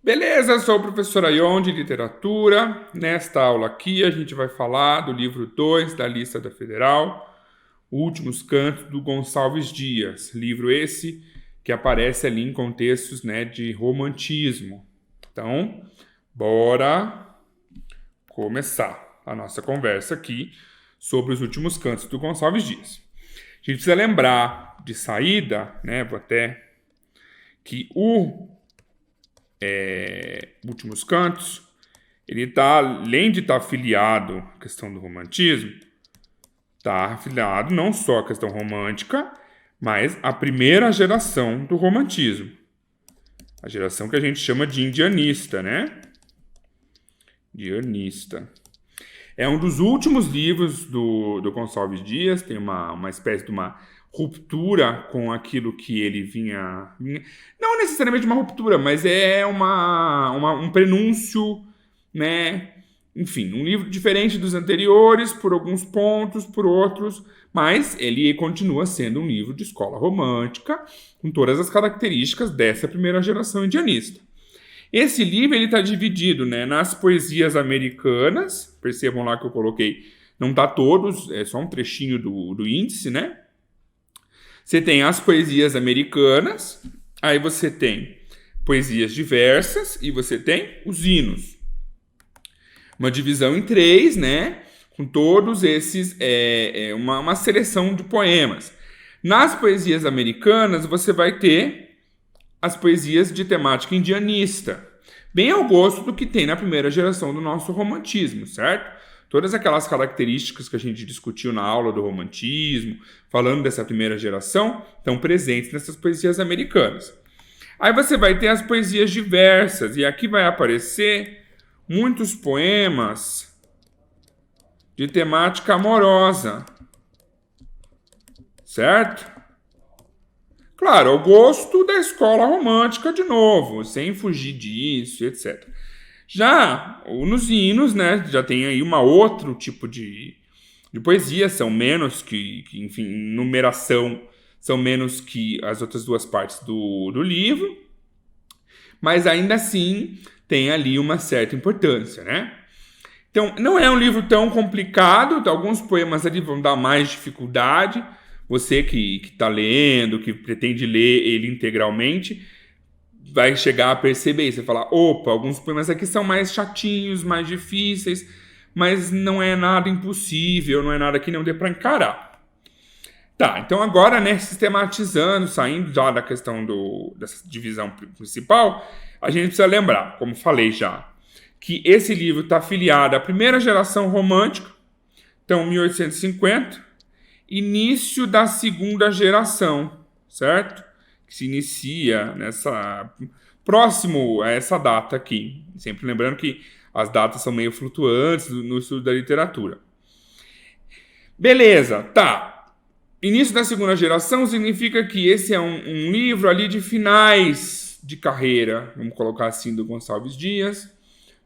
Beleza, sou o professor Ayon de Literatura. Nesta aula aqui a gente vai falar do livro 2 da lista da Federal, Últimos Cantos do Gonçalves Dias. Livro esse que aparece ali em contextos, de romantismo. Então, bora começar a nossa conversa aqui sobre os últimos cantos do Gonçalves Dias. A gente precisa lembrar de saída, vou até que Últimos Cantos, ele tá, além de estar afiliado à questão do romantismo, está afiliado não só à questão romântica, mas à primeira geração do romantismo. A geração que a gente chama de indianista, Indianista. É um dos últimos livros do Gonçalves Dias, tem uma espécie de uma ruptura com aquilo que ele vinha... Não necessariamente uma ruptura, mas é um prenúncio, Enfim, um livro diferente dos anteriores, por alguns pontos, por outros, mas ele continua sendo um livro de escola romântica, com todas as características dessa primeira geração indianista. Esse livro está dividido nas poesias americanas, percebam lá que eu coloquei, não está todos, é só um trechinho do índice, Você tem as poesias americanas, aí você tem poesias diversas e você tem os hinos. Uma divisão em três, com todos esses, uma seleção de poemas. Nas poesias americanas, você vai ter as poesias de temática indianista, bem ao gosto do que tem na primeira geração do nosso romantismo, certo? Todas aquelas características que a gente discutiu na aula do romantismo, falando dessa primeira geração, estão presentes nessas poesias americanas. Aí você vai ter as poesias diversas, e aqui vai aparecer muitos poemas de temática amorosa, certo? Claro, ao gosto da escola romântica de novo, sem fugir disso, etc. Já nos hinos, já tem aí outro tipo de poesia, são menos enfim, em numeração, são menos que as outras duas partes do livro, mas ainda assim tem ali uma certa importância, Então, não é um livro tão complicado, alguns poemas ali vão dar mais dificuldade, você que está lendo, que pretende ler ele integralmente, vai chegar a perceber isso, você falar, opa, alguns poemas aqui são mais chatinhos, mais difíceis, mas não é nada impossível, não é nada que não dê para encarar. Tá, então agora, sistematizando, saindo já da questão dessa divisão principal, a gente precisa lembrar, como falei já, que esse livro está afiliado à primeira geração romântica, então 1850, início da segunda geração, certo? Que se inicia próximo a essa data aqui. Sempre lembrando que as datas são meio flutuantes no estudo da literatura. Beleza, tá. Início da segunda geração significa que esse é um livro ali de finais de carreira, vamos colocar assim, do Gonçalves Dias,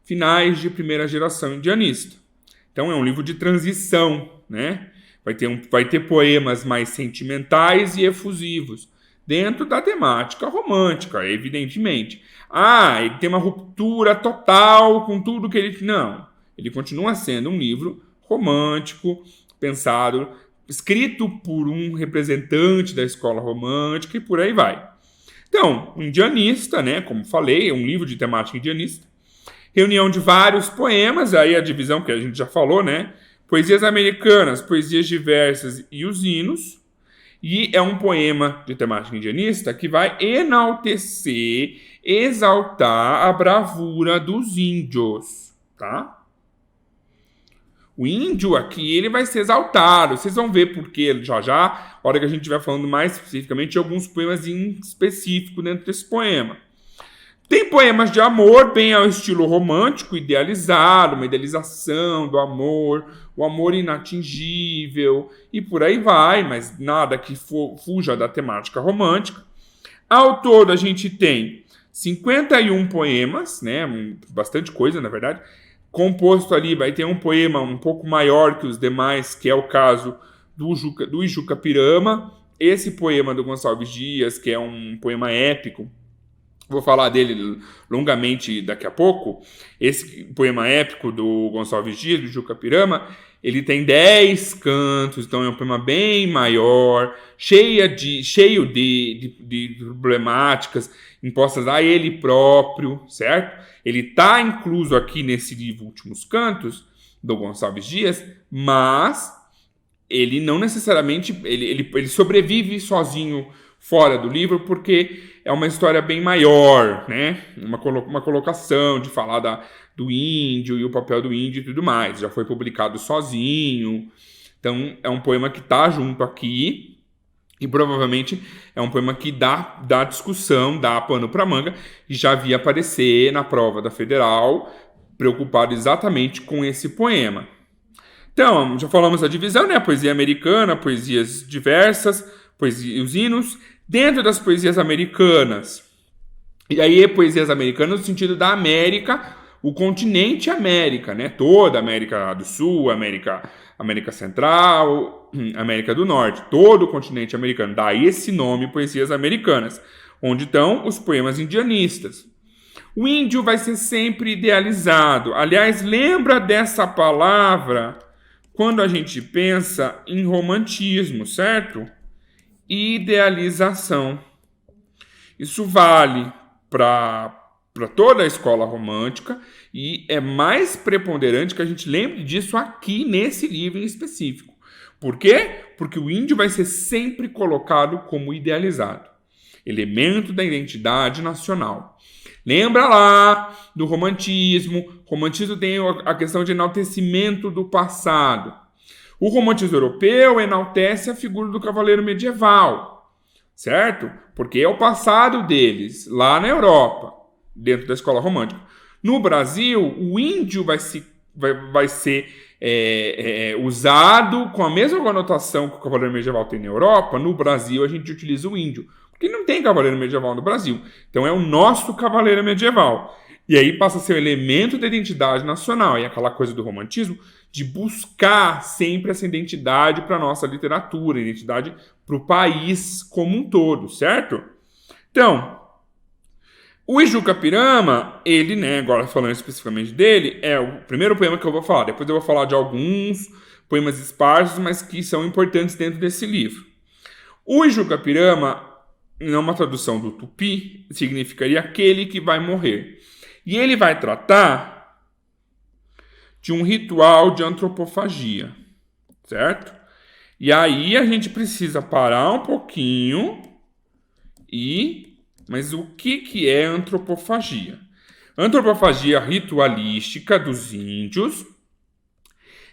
finais de primeira geração indianista. Então é um livro de transição, Vai ter poemas mais sentimentais e efusivos, dentro da temática romântica, evidentemente. Ele tem uma ruptura total com tudo que ele... Não, ele continua sendo um livro romântico, pensado, escrito por um representante da escola romântica e por aí vai. Então, um indianista, como falei, é um livro de temática indianista, reunião de vários poemas, aí a divisão que a gente já falou, Poesias americanas, poesias diversas e os hinos. E é um poema de temática indianista que vai enaltecer, exaltar a bravura dos índios, tá? O índio aqui, ele vai ser exaltado. Vocês vão ver porque já, a hora que a gente estiver falando mais especificamente de alguns poemas em específico dentro desse poema. Tem poemas de amor bem ao estilo romântico, idealizado, uma idealização do amor, o amor inatingível e por aí vai, mas nada que fuja da temática romântica. Ao todo a gente tem 51 poemas, bastante coisa na verdade. Composto ali vai ter um poema um pouco maior que os demais, que é o caso do Ijuca Pirama. Esse poema do Gonçalves Dias, que é um poema épico, Vou falar dele longamente daqui a pouco. Esse poema épico do Gonçalves Dias, do Juca Pirama, ele tem 10 cantos, então é um poema bem maior, cheio de problemáticas impostas a ele próprio, certo? Ele está incluso aqui nesse livro Últimos Cantos, do Gonçalves Dias, mas ele não necessariamente, ele sobrevive sozinho fora do livro, porque é uma história bem maior, né? Uma colocação de falar do índio e o papel do índio e tudo mais. Já foi publicado sozinho. Então, é um poema que está junto aqui e provavelmente é um poema que dá discussão, dá pano para manga, e já havia aparecer na prova da Federal, preocupado exatamente com esse poema. Então, já falamos da divisão, né? Poesia americana, poesias diversas, os hinos, dentro das poesias americanas. E aí, poesias americanas no sentido da América, o continente América, né? Toda a América do Sul, América Central, América do Norte, todo o continente americano. Daí esse nome, poesias americanas, onde estão os poemas indianistas. O índio vai ser sempre idealizado. Aliás, lembra dessa palavra quando a gente pensa em romantismo, certo? Idealização. Isso vale para toda a escola romântica e é mais preponderante que a gente lembre disso aqui nesse livro em específico. Por quê? Porque o índio vai ser sempre colocado como idealizado, elemento da identidade nacional. Lembra lá do romantismo? O romantismo tem a questão de enaltecimento do passado. O romantismo europeu enaltece a figura do cavaleiro medieval, certo? Porque é o passado deles, lá na Europa, dentro da escola romântica. No Brasil, o índio vai ser usado com a mesma conotação que o cavaleiro medieval tem na Europa. No Brasil, a gente utiliza o índio, porque não tem cavaleiro medieval no Brasil. Então, é o nosso cavaleiro medieval. E aí passa a ser um elemento da identidade nacional. E aquela coisa do romantismo de buscar sempre essa identidade para a nossa literatura, identidade para o país como um todo, certo? Então, o Juca Pirama, ele, né, agora falando especificamente dele, é o primeiro poema que eu vou falar. Depois eu vou falar de alguns poemas esparsos, mas que são importantes dentro desse livro. O Juca Pirama, numa tradução do Tupi, significaria aquele que vai morrer. E ele vai tratar de um ritual de antropofagia, certo? E aí a gente precisa parar um pouquinho Mas o que é antropofagia? Antropofagia ritualística dos índios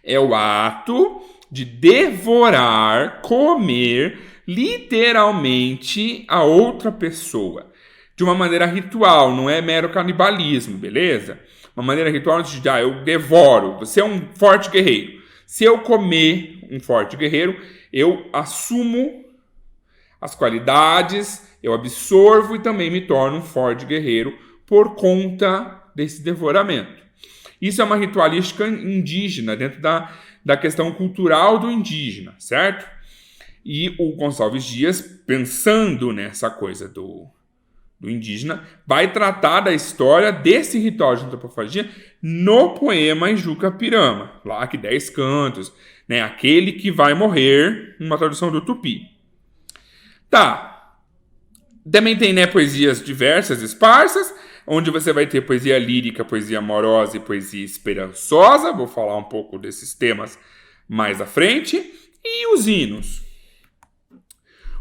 é o ato de devorar, comer, literalmente, a outra pessoa. De uma maneira ritual, não é mero canibalismo, beleza? Uma maneira ritual de eu devoro, você é um forte guerreiro. Se eu comer um forte guerreiro, eu assumo as qualidades, eu absorvo e também me torno um forte guerreiro por conta desse devoramento. Isso é uma ritualística indígena, dentro da questão cultural do indígena, certo? E o Gonçalves Dias, pensando nessa coisa do indígena, vai tratar da história desse ritual de antropofagia no poema Juca Pirama, lá que 10 cantos, né? Aquele que vai morrer, uma tradução do Tupi. Tá. Também tem, né, poesias diversas, esparsas, onde você vai ter poesia lírica, poesia amorosa e poesia esperançosa. Vou falar um pouco desses temas mais à frente. E os hinos.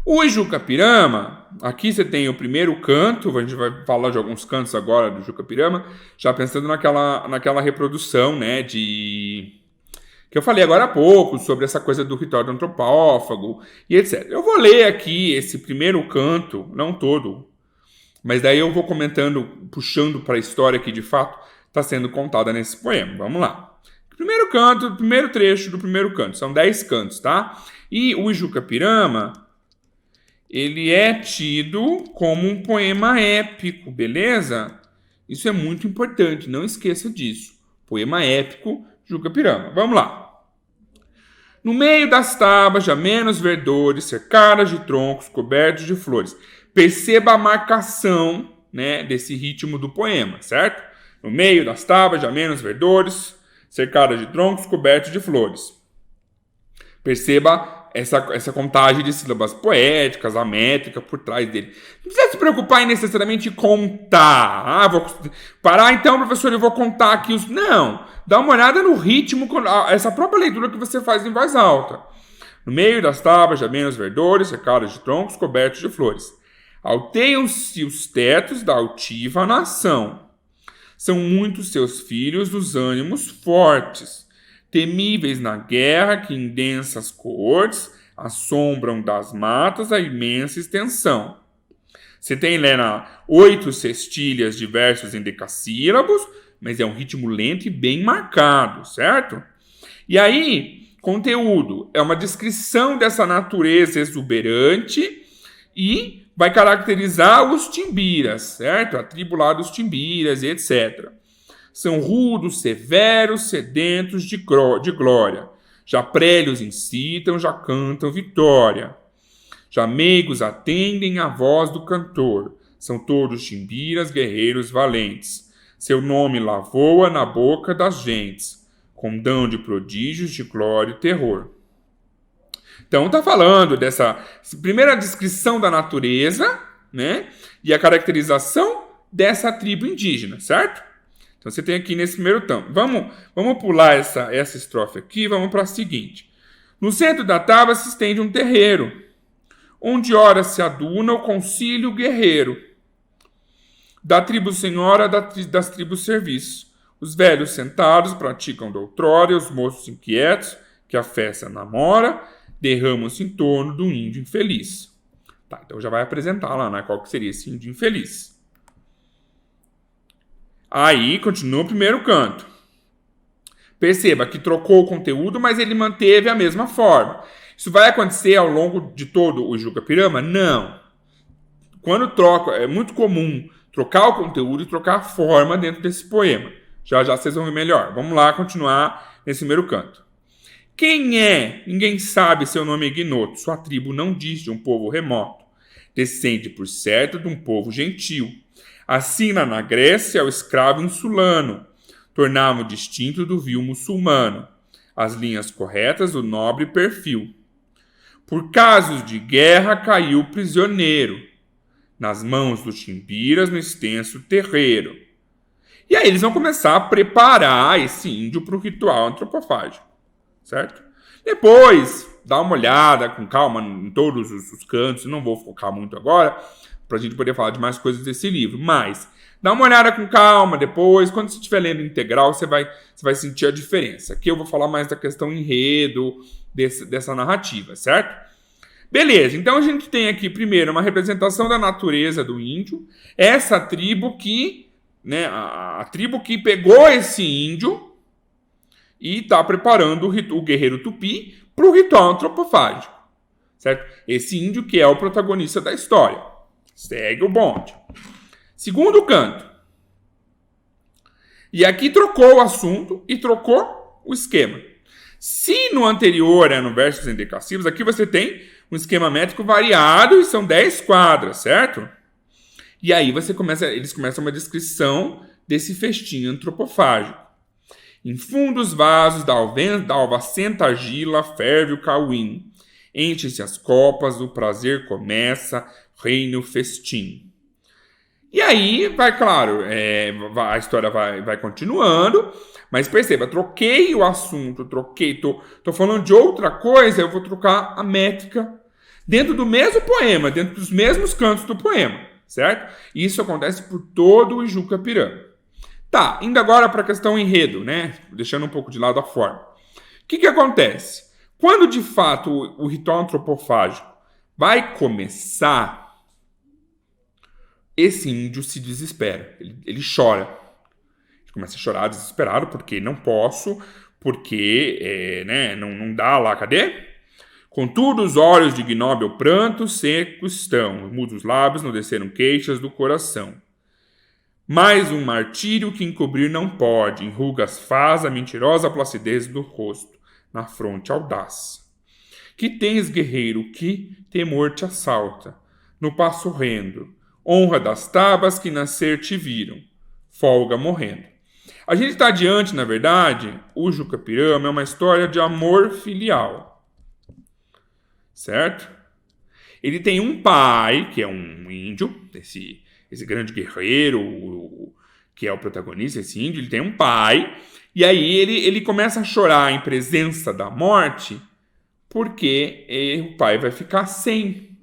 O Juca Pirama, aqui você tem o primeiro canto, a gente vai falar de alguns cantos agora do Juca Pirama, já pensando naquela reprodução, né, que eu falei agora há pouco, sobre essa coisa do ritual do antropófago e etc. Eu vou ler aqui esse primeiro canto, não todo, mas daí eu vou comentando, puxando para a história que de fato está sendo contada nesse poema. Vamos lá. Primeiro canto, primeiro trecho do primeiro canto, são 10 cantos, tá? E o Juca Pirama, ele é tido como um poema épico, beleza? Isso é muito importante, não esqueça disso. Poema épico, Juca Pirama. Vamos lá. No meio das tabas de amenos verdores, cercadas de troncos, cobertos de flores, perceba a marcação, né, desse ritmo do poema, certo? No meio das tábuas, de amenos verdores, cercadas de troncos cobertos de flores. Perceba essa contagem de sílabas poéticas, a métrica por trás dele. Não precisa se preocupar em necessariamente contar. Vou parar então, professor, eu vou contar aqui os... Não, dá uma olhada no ritmo, essa própria leitura que você faz em voz alta. No meio das tábuas de amenos verdores, cercadas de troncos cobertos de flores. Alteiam-se os tetos da altiva nação. São muitos seus filhos dos ânimos fortes, temíveis na guerra que em densas coortes assombram das matas a imensa extensão. Você tem, Helena, 8 cestilhas de versos em decassílabos, mas é um ritmo lento e bem marcado, certo? E aí, conteúdo é uma descrição dessa natureza exuberante e vai caracterizar os timbiras, certo? A tribo lá dos timbiras e etc. São rudos, severos, sedentos de glória. Já prélios incitam, já cantam vitória. Já meigos atendem à voz do cantor. São todos timbiras, guerreiros valentes. Seu nome lá voa na boca das gentes, condão de prodígios de glória e terror. Então está falando dessa primeira descrição da natureza, né? E a caracterização dessa tribo indígena, certo? Então você tem aqui nesse primeiro tampo. Vamos pular essa estrofe aqui e vamos para a seguinte. No centro da tábua se estende um terreiro, onde ora se aduna o concílio guerreiro, da tribo senhora das tribos serviço. Os velhos sentados praticam doutrora, e os moços inquietos, que a festa namora, derramam-se em torno do índio infeliz. Tá, então já vai apresentar lá, né, qual que seria esse índio infeliz. Aí, continua o primeiro canto. Perceba que trocou o conteúdo, mas ele manteve a mesma forma. Isso vai acontecer ao longo de todo o Juca Pirama? Não. Quando troca, é muito comum trocar o conteúdo e trocar a forma dentro desse poema. Já vocês vão ver melhor. Vamos lá continuar nesse primeiro canto. Quem é? Ninguém sabe, seu nome é ignoto. Sua tribo não diz de um povo remoto. Descende, por certo, de um povo gentil. Assina na Grécia o escravo insulano. Tornava distinto do vil muçulmano. As linhas corretas do nobre perfil. Por casos de guerra caiu prisioneiro. Nas mãos dos timbiras no extenso terreiro. E aí eles vão começar a preparar esse índio para o ritual antropofágico. Certo? Depois, dá uma olhada com calma em todos os cantos. Não vou focar muito agora, para a gente poder falar de mais coisas desse livro. Mas, dá uma olhada com calma depois. Quando você estiver lendo integral, você vai sentir a diferença. Aqui eu vou falar mais da questão enredo dessa narrativa, certo? Beleza, então a gente tem aqui primeiro uma representação da natureza do índio. Essa tribo que, né, a tribo que pegou esse índio e está preparando o guerreiro tupi para o ritual antropofágico, certo? Esse índio que é o protagonista da história. Segue o bonde. Segundo canto. E aqui trocou o assunto e trocou o esquema. Se no anterior é no versos endecassivos, aqui você tem um esquema métrico variado e são 10 quadras, certo? E aí eles começam uma descrição desse festim antropofágico. Em fundos vasos da alvacenta argila ferve o cauim. Enche-se as copas, o prazer começa, reina o festim. E aí, claro, a história vai continuando, mas perceba, troquei o assunto, tô falando de outra coisa, eu vou trocar a métrica dentro do mesmo poema, dentro dos mesmos cantos do poema, certo? Isso acontece por todo o Juca Pirama. Tá, indo agora para a questão enredo, né? Deixando um pouco de lado a forma. O que acontece? Quando, de fato, o ritual antropofágico vai começar, esse índio se desespera. Ele chora. Ele começa a chorar desesperado, porque não posso, porque não dá lá, cadê? Contudo, os olhos de ignóbil pranto secos estão, mudos lábios não desceram queixas do coração. Mais um martírio que encobrir não pode, em rugas faz a mentirosa placidez do rosto, na fronte audaz. Que tens, guerreiro, que temor te assalta, no passo rendo, honra das tabas que nascer te viram, folga morrendo. A gente está diante, na verdade, o Juca-Pirama é uma história de amor filial, certo? Ele tem um pai, que é um índio, esse grande guerreiro, que é o protagonista, esse índio, ele tem um pai, e aí ele começa a chorar em presença da morte, porque o pai vai ficar sem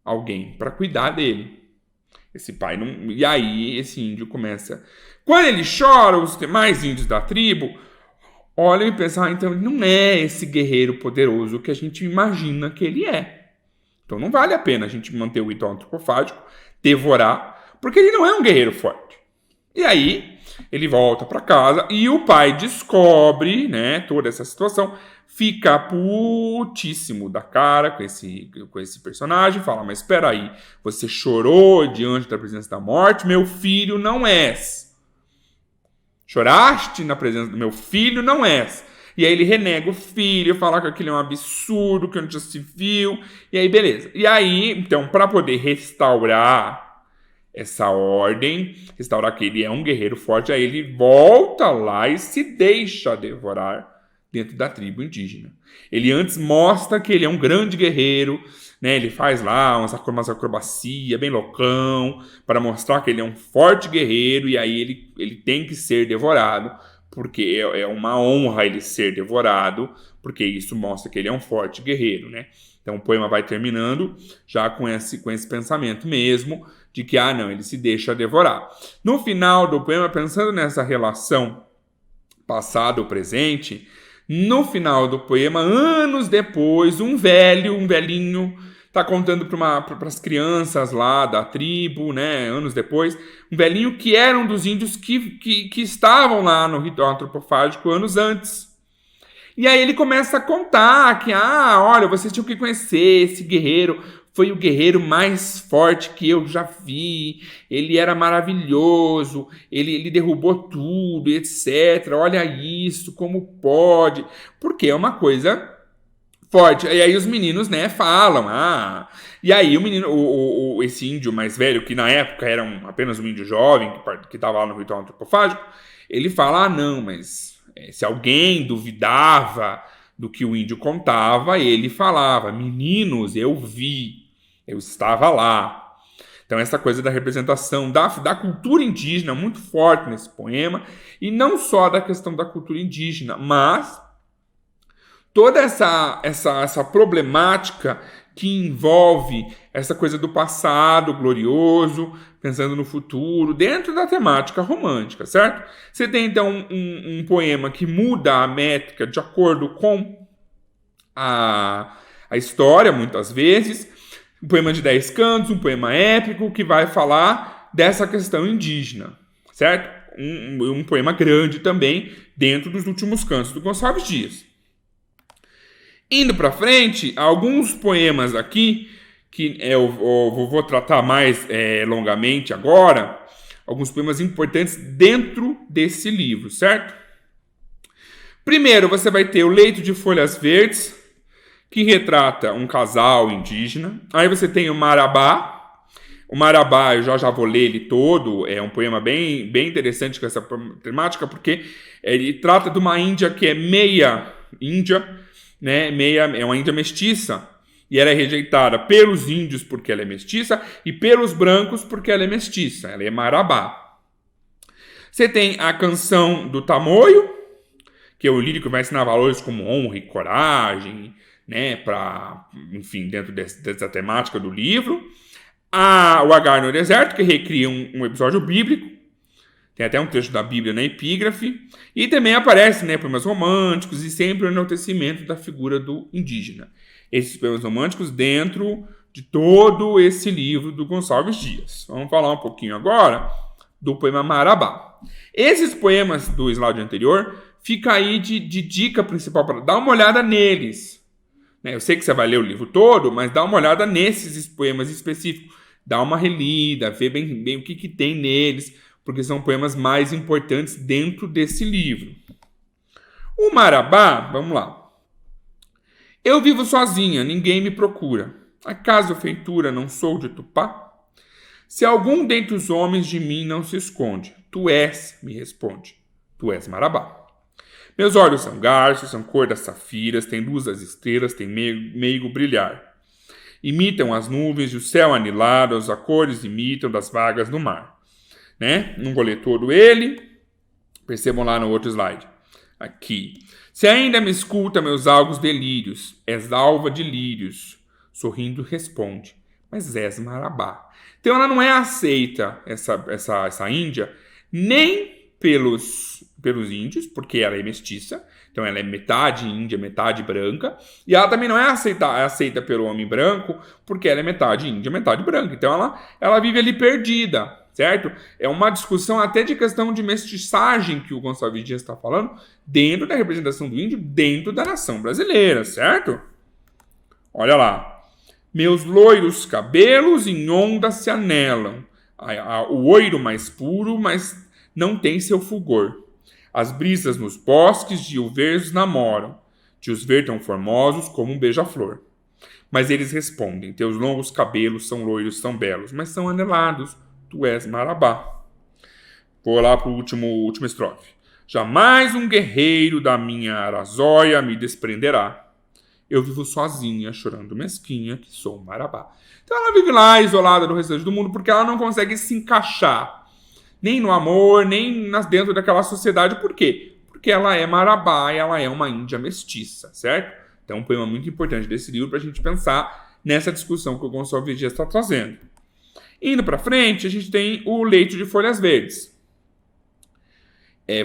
alguém para cuidar dele. Esse pai não... E aí esse índio começa... Quando ele chora, os demais índios da tribo olham e pensam, então ele não é esse guerreiro poderoso que a gente imagina que ele é. Então não vale a pena a gente manter o ritual antropofágico, devorar, porque ele não é um guerreiro forte. E aí ele volta para casa e o pai descobre, né, toda essa situação, fica putíssimo da cara com esse personagem, fala, mas espera aí, você chorou diante da presença da morte, meu filho não és. Choraste na presença do meu filho, não és. E aí ele renega o filho, fala que aquilo é um absurdo, que não já se viu. E aí, beleza. E aí, então, para poder restaurar essa ordem, restaurar que ele é um guerreiro forte, aí ele volta lá e se deixa devorar dentro da tribo indígena. Ele antes mostra que ele é um grande guerreiro, né? Ele faz lá umas acrobacias bem loucão, para mostrar que ele é um forte guerreiro, e aí ele tem que ser devorado, porque é uma honra ele ser devorado, porque isso mostra que ele é um forte guerreiro, né? Então o poema vai terminando já com esse pensamento mesmo, de que, não, ele se deixa devorar. No final do poema, pensando nessa relação passado-presente, no final do poema, anos depois, um velhinho, está contando para as crianças lá da tribo, né, anos depois, um velhinho que era um dos índios que estavam lá no ritual antropofágico anos antes. E aí ele começa a contar que, olha, vocês tinham que conhecer esse guerreiro, foi o guerreiro mais forte que eu já vi, ele era maravilhoso, ele derrubou tudo, etc. Olha isso, como pode? Porque é uma coisa forte. E aí os meninos, né, falam, E aí o menino, esse índio mais velho, que na época era apenas um índio jovem, que estava lá no ritual antropofágico, ele fala, não, mas se alguém duvidava do que o índio contava, ele falava, meninos, eu vi, eu estava lá. Então essa coisa da representação da cultura indígena muito forte nesse poema, e não só da questão da cultura indígena, mas toda essa problemática que envolve essa coisa do passado glorioso, pensando no futuro, dentro da temática romântica, certo? Você tem, então, um poema que muda a métrica de acordo com a história, muitas vezes. Um poema de 10 cantos, um poema épico, que vai falar dessa questão indígena, certo? Um poema grande também, dentro dos últimos cantos do Gonçalves Dias. Indo para frente, alguns poemas aqui, que eu vou tratar mais longamente agora, alguns poemas importantes dentro desse livro, certo? Primeiro, você vai ter o Leito de Folhas Verdes, que retrata um casal indígena. Aí você tem o Marabá. O Marabá, eu já vou ler ele todo, é um poema bem interessante com essa temática, porque ele trata de uma índia que é meia índia, né, é uma índia mestiça, e ela é rejeitada pelos índios porque ela é mestiça, e pelos brancos porque ela é mestiça, ela é Marabá. Você tem a canção do Tamoio, que é o lírico que vai ensinar valores como honra e coragem, né, enfim, dentro dessa temática do livro. O Hagar no Deserto, que recria um episódio bíblico, tem até um trecho da Bíblia na epígrafe, e também aparece, né, poemas românticos e sempre o enaltecimento da figura do indígena. Esses poemas românticos dentro de todo esse livro do Gonçalves Dias. Vamos falar um pouquinho agora do poema Marabá. Esses poemas do slide anterior, fica aí de dica principal para dar uma olhada neles. Eu sei que você vai ler o livro todo, mas dá uma olhada nesses poemas específicos. Dá uma relida, vê bem o que tem neles, porque são poemas mais importantes dentro desse livro. O Marabá, vamos lá. Eu vivo sozinha, ninguém me procura. Acaso feitura não sou de Tupá? Se algum dentre os homens de mim não se esconde, tu és, me responde, tu és Marabá. Meus olhos são garços, são cor das safiras, têm luz das estrelas, têm meigo brilhar. Imitam as nuvens e o céu anilado, as cores imitam das vagas no mar. Né? Não vou ler todo ele, percebam lá no outro slide. Aqui. Se ainda me escuta meus algos delírios, és alva de lírios. Sorrindo responde, mas és Marabá. Então ela não é aceita, essa índia, nem pelos índios, porque ela é mestiça. Então ela é metade índia, metade branca. E ela também não é aceita pelo homem branco, porque ela é metade índia, metade branca. Então ela vive ali perdida, certo? É uma discussão até de questão de mestiçagem que o Gonçalves Dias está falando, dentro da representação do índio, dentro da nação brasileira, certo? Olha lá. Meus loiros cabelos em onda se anelam. O oiro mais puro, mas não tem seu fulgor. As brisas nos bosques de o ver namoram, de os ver tão formosos como um beija-flor. Mas eles respondem, teus longos cabelos são loiros, são belos, mas são anelados, tu és Marabá. Vou lá para o último estrofe. Jamais um guerreiro da minha arazóia me desprenderá. Eu vivo sozinha, chorando mesquinha, que sou Marabá. Então ela vive lá, isolada do restante do mundo, porque ela não consegue se encaixar nem no amor, nem dentro daquela sociedade. Por quê? Porque ela é Marabá e ela é uma índia mestiça, certo? Então, um poema muito importante desse livro para a gente pensar nessa discussão que o Gonçalves Dias está trazendo. Indo para frente, a gente tem o leito de folhas verdes.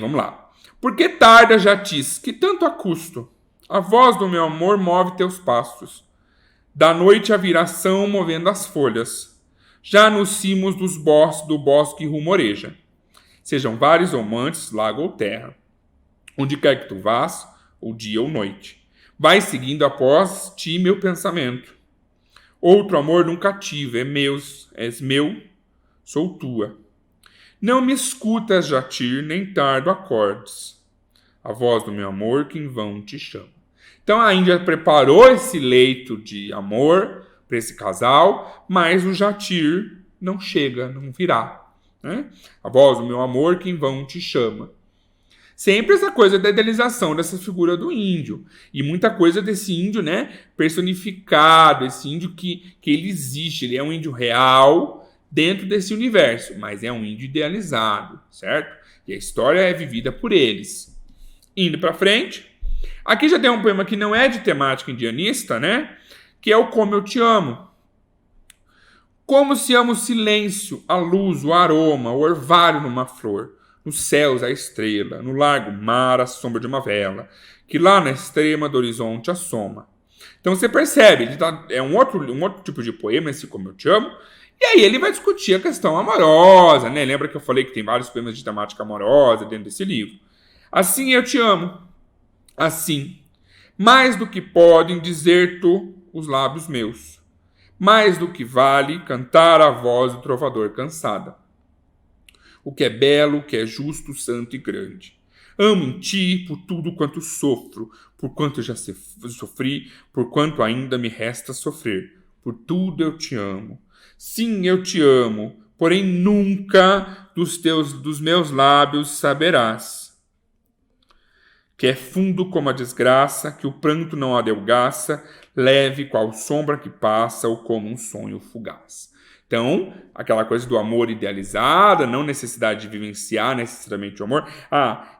Vamos lá. Por que tarda, Jatis, que tanto a custo? A voz do meu amor move teus passos. Da noite a viração movendo as folhas. Já nos cimos do bosque rumoreja. Sejam vários ou mantes, lago ou terra. Onde quer que tu vás, ou dia ou noite. Vai seguindo após ti meu pensamento. Outro amor nunca tive, és meu, sou tua. Não me escutas, Jatir, nem tardo acordes. A voz do meu amor que em vão te chama. Então a Índia preparou esse leito de amor para esse casal, mas o Jatir não chega, não virá. Né? A voz do meu amor que em vão te chama. Sempre essa coisa da idealização dessa figura do índio. E muita coisa desse índio, né, personificado, esse índio que ele existe, ele é um índio real dentro desse universo, mas é um índio idealizado, certo? E a história é vivida por eles. Indo para frente, aqui já tem um poema que não é de temática indianista, né, que é o Como Eu Te Amo. Como se ama o silêncio, a luz, o aroma, o orvalho numa flor. Nos céus a estrela, no largo mar a sombra de uma vela, que lá na extrema do horizonte assoma. Então você percebe, é um outro tipo de poema, esse Como Eu Te Amo, e aí ele vai discutir a questão amorosa, né? Lembra que eu falei que tem vários poemas de temática amorosa dentro desse livro? Assim eu te amo, assim, mais do que podem dizer tu os lábios meus, mais do que vale cantar a voz do trovador cansada. O que é belo, o que é justo, santo e grande. Amo em ti por tudo quanto sofro, por quanto já sofri, por quanto ainda me resta sofrer. Por tudo eu te amo. Sim, eu te amo, porém nunca dos meus lábios saberás. Que é fundo como a desgraça, que o pranto não adelgaça, leve qual sombra que passa ou como um sonho fugaz. Então, aquela coisa do amor idealizada, não necessidade de vivenciar necessariamente o amor.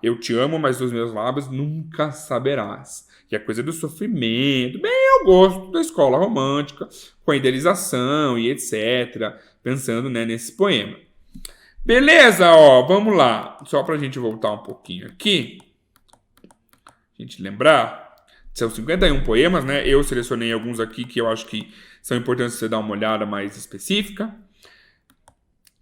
Eu te amo, mas dos meus lábios nunca saberás. Que é a coisa do sofrimento, bem ao gosto da escola romântica, com a idealização e etc. Pensando, né, nesse poema. Beleza, vamos lá. Só pra gente voltar um pouquinho aqui. A gente lembrar. São 51 poemas, né? Eu selecionei alguns aqui que eu acho que são importantes você dar uma olhada mais específica.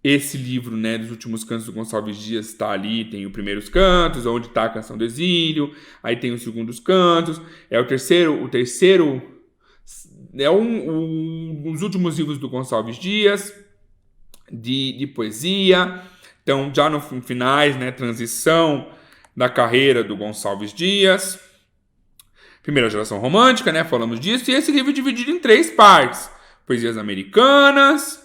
Esse livro, né, dos últimos cantos do Gonçalves Dias está ali, tem os primeiros cantos, onde está a Canção do Exílio, aí tem os segundos cantos, é o terceiro é um dos últimos livros do Gonçalves Dias, de poesia. Então, já no finais, né, transição da carreira do Gonçalves Dias. Primeira geração romântica, né? Falamos disso. E esse livro é dividido em 3 partes. Poesias americanas,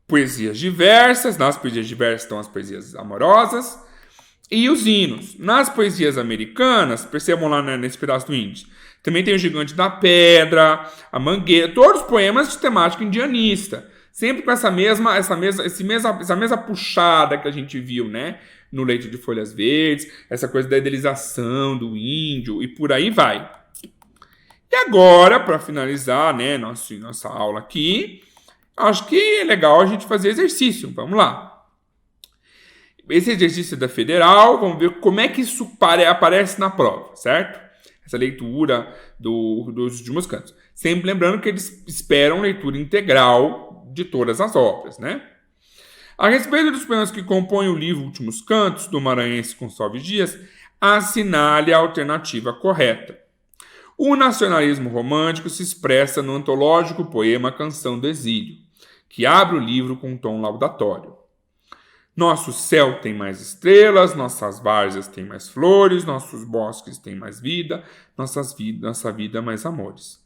poesias diversas. Nas poesias diversas estão as poesias amorosas e os hinos. Nas poesias americanas, percebam lá nesse pedaço do índice, também tem o Gigante da Pedra, a Mangueira, todos os poemas de temática indianista. Sempre com essa mesma puxada que a gente viu, né? No Leito de Folhas Verdes, essa coisa da idealização do índio e por aí vai. E agora, para finalizar, né, nossa aula aqui, acho que é legal a gente fazer exercício. Vamos lá. Esse exercício da Federal, vamos ver como é que isso aparece na prova, certo? Essa leitura dos últimos cantos. Sempre lembrando que eles esperam leitura integral de todas as obras, né? A respeito dos poemas que compõem o livro Últimos Cantos, do maranhense Gonçalves Dias, assinale a alternativa correta. O nacionalismo romântico se expressa no antológico poema Canção do Exílio, que abre o livro com um tom laudatório. Nosso céu tem mais estrelas, nossas várzeas têm mais flores, nossos bosques têm mais vida, nossa vida mais amores.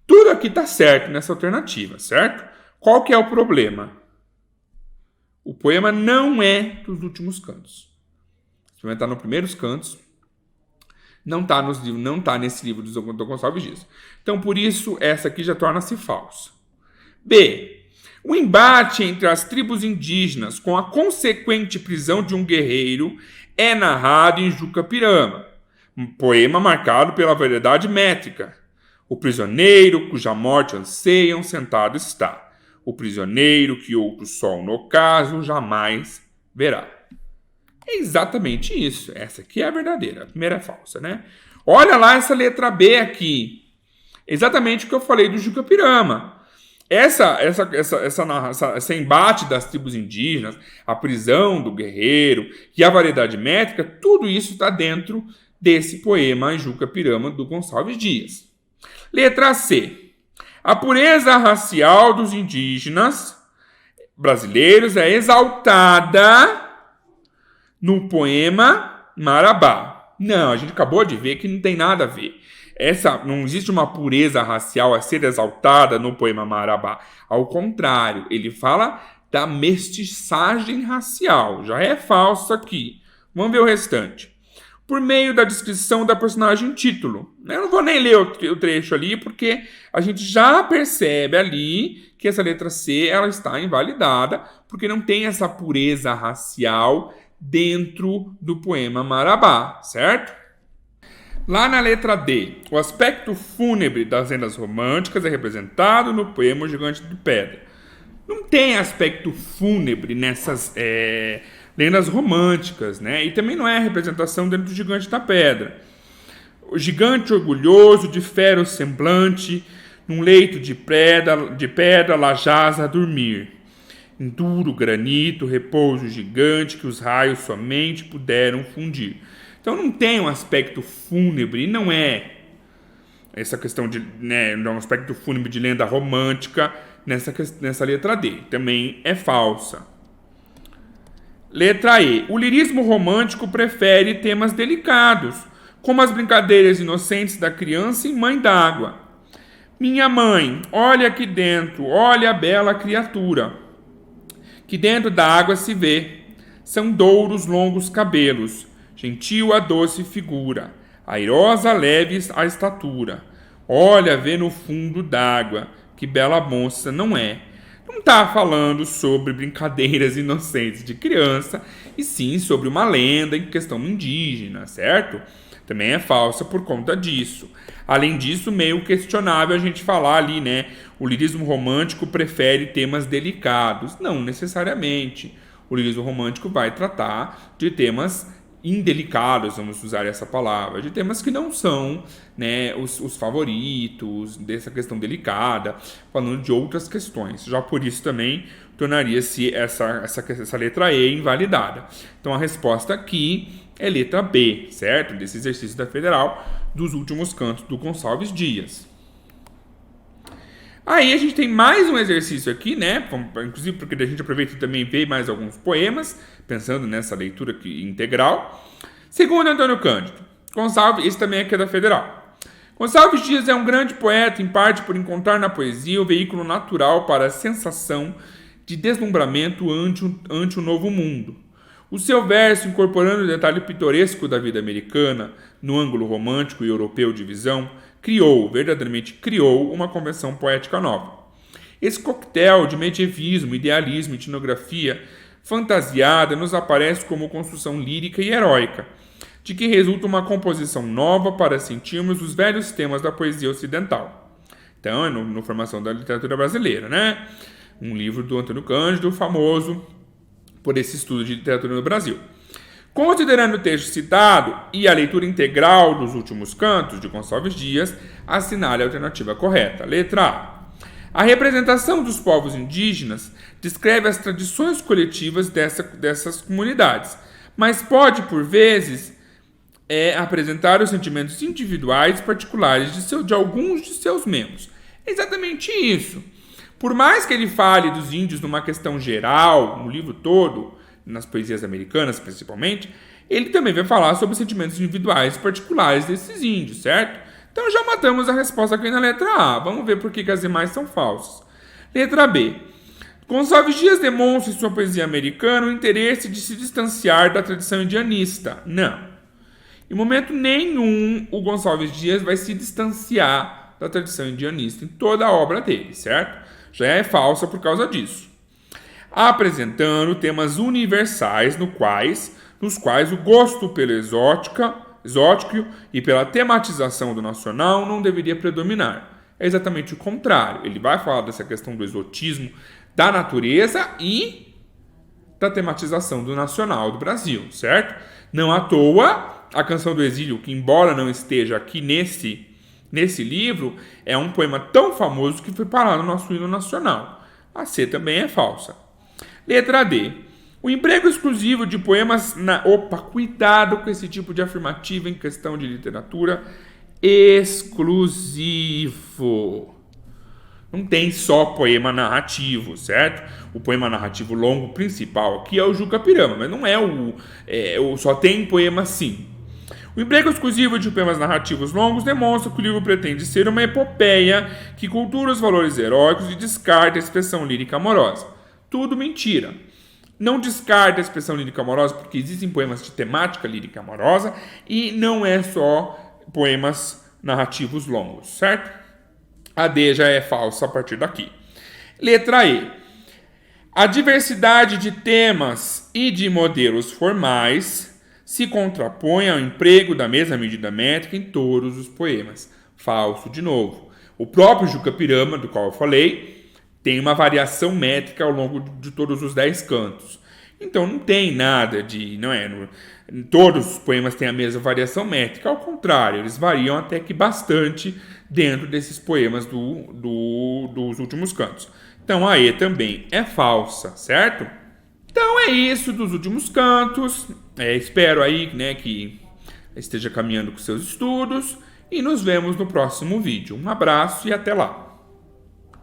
Tudo aqui está certo nessa alternativa, certo? Qual que é o problema? O poema não é dos últimos cantos. O poema está nos primeiros cantos, não está nesse livro do Gonçalves Dias. Então, por isso, essa aqui já torna-se falsa. B. O embate entre as tribos indígenas com a consequente prisão de um guerreiro é narrado em Juca-Pirama, um poema marcado pela variedade métrica. O prisioneiro cuja morte anseiam sentado está. O prisioneiro que outro sol no ocaso jamais verá. É exatamente isso. Essa aqui é a verdadeira. A primeira é falsa, né? Olha lá essa letra B aqui. Exatamente o que eu falei do Juca-Pirama. Esse embate das tribos indígenas, a prisão do guerreiro e a variedade métrica, tudo isso está dentro desse poema Juca-Pirama do Gonçalves Dias. Letra C. A pureza racial dos indígenas brasileiros é exaltada no poema Marabá. Não, a gente acabou de ver que não tem nada a ver. Não existe uma pureza racial a ser exaltada no poema Marabá. Ao contrário, ele fala da mestiçagem racial. Já é falso aqui. Vamos ver o restante. Por meio da descrição da personagem título. Eu não vou nem ler o trecho ali, porque a gente já percebe ali que essa letra C ela está invalidada, porque não tem essa pureza racial dentro do poema Marabá, certo? Lá na letra D, o aspecto fúnebre das lendas românticas é representado no poema O Gigante de Pedra. Não tem aspecto fúnebre nessas lendas românticas, né? E também não é a representação dentro do Gigante da Pedra. O gigante orgulhoso, de fero semblante, num leito de pedra lá jaz a dormir. Em duro granito repousa o gigante que os raios somente puderam fundir. Então não tem um aspecto fúnebre, não é essa questão de um aspecto fúnebre de lenda romântica nessa letra D. Também é falsa. Letra E. O lirismo romântico prefere temas delicados, como as brincadeiras inocentes da criança em Mãe d'Água. Minha mãe, olha aqui dentro, olha a bela criatura, que dentro da água se vê. São douros longos cabelos, gentil a doce figura, airosa leve a estatura. Olha, vê no fundo d'água, que bela moça não é. Não está falando sobre brincadeiras inocentes de criança, e sim sobre uma lenda em questão indígena, certo? Também é falsa por conta disso. Além disso, meio questionável a gente falar ali, né? O lirismo romântico prefere temas delicados. Não necessariamente. O lirismo romântico vai tratar de temas indelicados, vamos usar essa palavra, de temas que não são, né, os favoritos dessa questão delicada, falando de outras questões. Já por isso também tornaria-se essa letra E invalidada. Então a resposta aqui é letra B, certo? Desse exercício da Federal dos últimos cantos do Gonçalves Dias. Aí a gente tem mais um exercício aqui, né? Inclusive porque a gente aproveita e também vê mais alguns poemas, pensando nessa leitura aqui integral. Segundo Antônio Cândido, Gonçalves, esse também aqui é da Federal. Gonçalves Dias é um grande poeta, em parte por encontrar na poesia o veículo natural para a sensação de deslumbramento ante o novo mundo. O seu verso, incorporando o detalhe pitoresco da vida americana no ângulo romântico e europeu de visão, verdadeiramente criou, uma convenção poética nova. Esse coquetel de medievismo, idealismo e etnografia fantasiada nos aparece como construção lírica e heróica, de que resulta uma composição nova para sentirmos os velhos temas da poesia ocidental. Então, é no Formação da Literatura Brasileira, né? Um livro do Antônio Cândido, famoso por esse estudo de literatura no Brasil. Considerando o texto citado e a leitura integral dos últimos cantos de Gonçalves Dias, assinale a alternativa correta. Letra A. A representação dos povos indígenas descreve as tradições coletivas dessas comunidades, mas pode, por vezes, apresentar os sentimentos individuais particulares de alguns de seus membros. É exatamente isso. Por mais que ele fale dos índios numa questão geral, no livro todo, nas poesias americanas principalmente, ele também vai falar sobre os sentimentos individuais particulares desses índios, certo? Então já matamos a resposta aqui na letra A. Vamos ver por que as demais são falsas. Letra B. Gonçalves Dias demonstra em sua poesia americana o interesse de se distanciar da tradição indianista. Não. Em momento nenhum, o Gonçalves Dias vai se distanciar da tradição indianista em toda a obra dele, certo? Já é falsa por causa disso. Apresentando temas universais nos quais o gosto pelo exótico e pela tematização do nacional não deveria predominar. É exatamente o contrário. Ele vai falar dessa questão do exotismo, da natureza e da tematização do nacional do Brasil, certo? Não à toa, a Canção do Exílio, que embora não esteja aqui nesse livro, é um poema tão famoso que foi parar no nosso hino nacional. A C também é falsa. Letra D. O emprego exclusivo de poemas cuidado com esse tipo de afirmativa em questão de literatura. Exclusivo. Não tem só poema narrativo, certo? O poema narrativo longo principal aqui é o Juca Pirama, mas não só tem poema sim. O emprego exclusivo de poemas narrativos longos demonstra que o livro pretende ser uma epopeia que cultura os valores heróicos e descarta a expressão lírica amorosa. Tudo mentira. Não descarta a expressão lírica amorosa porque existem poemas de temática lírica amorosa e não é só poemas narrativos longos, certo? A D já é falsa a partir daqui. Letra E. A diversidade de temas e de modelos formais se contrapõe ao emprego da mesma medida métrica em todos os poemas. Falso de novo. O próprio Juca Pirama, do qual eu falei, tem uma variação métrica ao longo de todos os 10 cantos. Então não tem nada de... todos os poemas têm a mesma variação métrica. Ao contrário, eles variam até que bastante dentro desses poemas dos últimos cantos. Então a E também é falsa, certo? Então é isso dos últimos cantos. Espero aí, que esteja caminhando com seus estudos. E nos vemos no próximo vídeo. Um abraço e até lá!